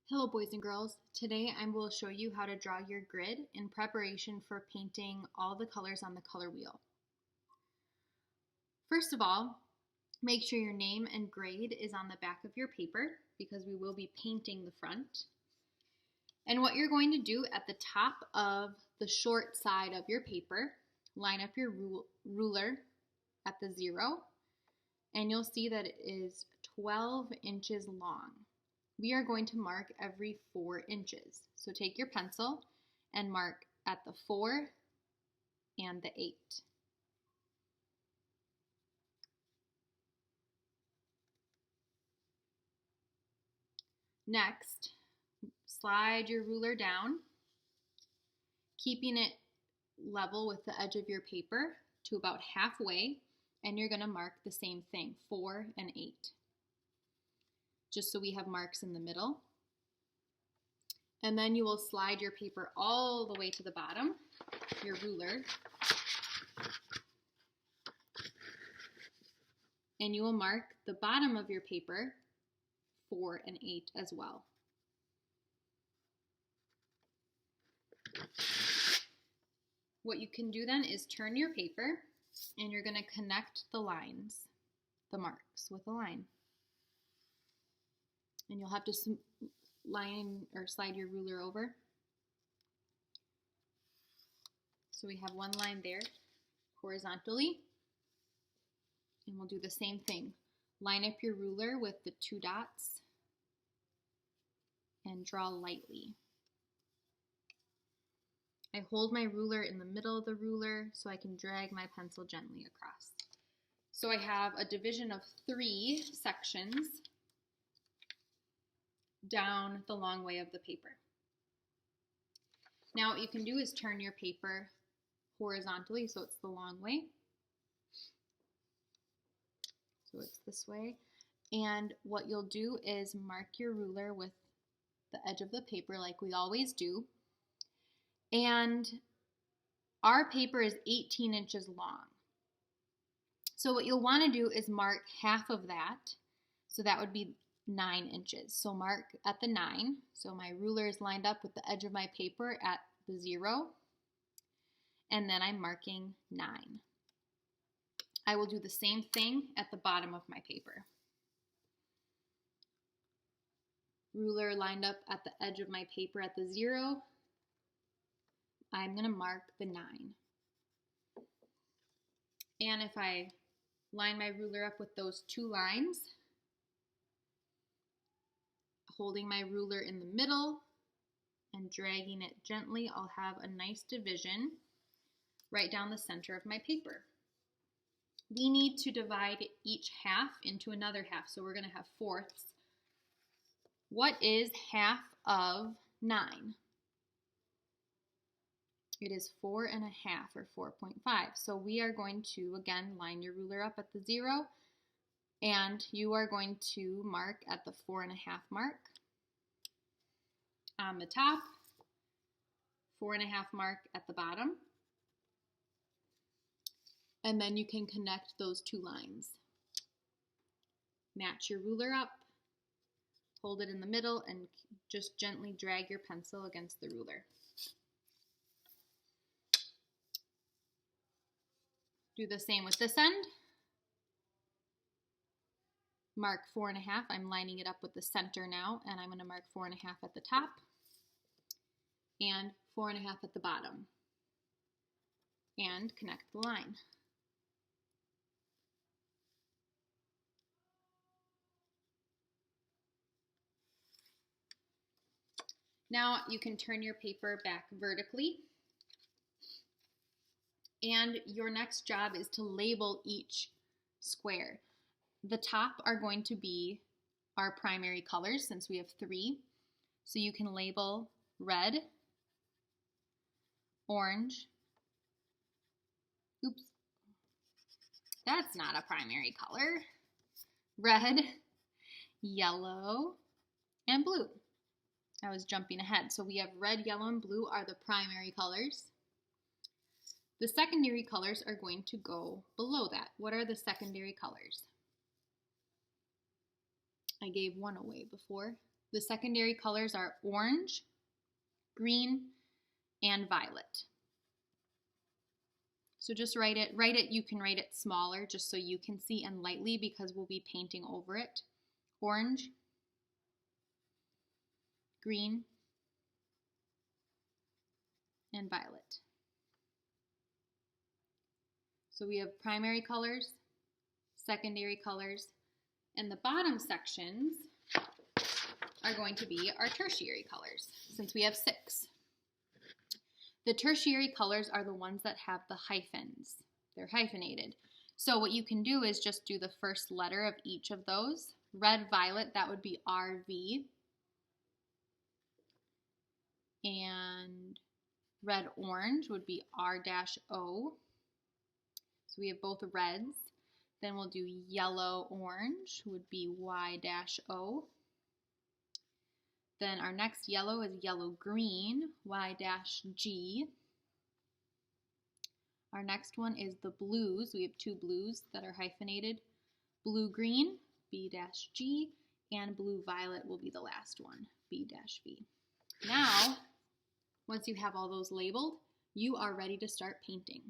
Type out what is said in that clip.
Hello boys and girls, today I will show you how to draw your grid in preparation for painting all the colors on the color wheel. First of all, make sure your name and grade is on the back of your paper because we will be painting the front. And what you're going to do at the top of the short side of your paper, line up your ruler at the 0 and you'll see that it is 12 inches long. We are going to mark every 4 inches. So take your pencil and mark at the 4 and the 8. Next, slide your ruler down, keeping it level with the edge of your paper to about halfway, and you're going to mark the same thing, 4 and 8. Just so we have marks in the middle. And then you will slide your paper all the way to the bottom, your ruler, and you will mark the bottom of your paper 4 and 8 as well. What you can do then is turn your paper and you're going to connect the lines, the marks with a line. And you'll have to line or slide your ruler over. So we have one line there horizontally. And we'll do the same thing. Line up your ruler with the 2 dots and draw lightly. I hold my ruler in the middle of the ruler so I can drag my pencil gently across. So I have a division of 3 sections down the long way of the paper. Now what you can do is turn your paper horizontally so it's the long way. So it's this way. And what you'll do is mark your ruler with the edge of the paper like we always do. And our paper is 18 inches long. So what you'll want to do is mark half of that. So that would be 9 inches. So mark at the 9. So my ruler is lined up with the edge of my paper at the 0. And then I'm marking 9. I will do the same thing at the bottom of my paper. Ruler lined up at the edge of my paper at the 0. I'm going to mark the 9. And if I line my ruler up with those 2 lines, holding my ruler in the middle and dragging it gently, I'll have a nice division right down the center of my paper. We need to divide each half into another half, so we're going to have fourths. What is half of 9? It is 4 and a half, or 4.5. So we are going to, again, line your ruler up at the 0, and you are going to mark at the 4 and a half mark. On the top, 4 and a half mark at the bottom. And then you can connect those 2 lines. Match your ruler up, hold it in the middle, and just gently drag your pencil against the ruler. Do the same with this end. Mark 4 and a half. I'm lining it up with the center now, and I'm going to mark 4 and a half at the top and 4 and a half at the bottom. And connect the line. Now you can turn your paper back vertically. And your next job is to label each square. The top are going to be our primary colors since we have 3. So you can label red, orange, oops, that's not a primary color, red, yellow, and blue. I was jumping ahead. So we have red, yellow, and blue are the primary colors. The secondary colors are going to go below that. What are the secondary colors? I gave one away before. The secondary colors are orange, green, and violet. So just write it, you can write it smaller just so you can see, and lightly because we'll be painting over it. Orange, green, and violet. So we have primary colors, secondary colors, and the bottom sections are going to be our tertiary colors, since we have 6. The tertiary colors are the ones that have the hyphens. They're hyphenated. So what you can do is just do the first letter of each of those. Red, violet, that would be RV. And red, orange would be R-O. So we have both reds. Then we'll do yellow, orange would be Y-O. Then our next yellow is yellow, green, Y-G. Our next one is the blues. We have 2 blues that are hyphenated. Blue, green, B-G, and blue, violet will be the last one, B-V. Now, once you have all those labeled, you are ready to start painting.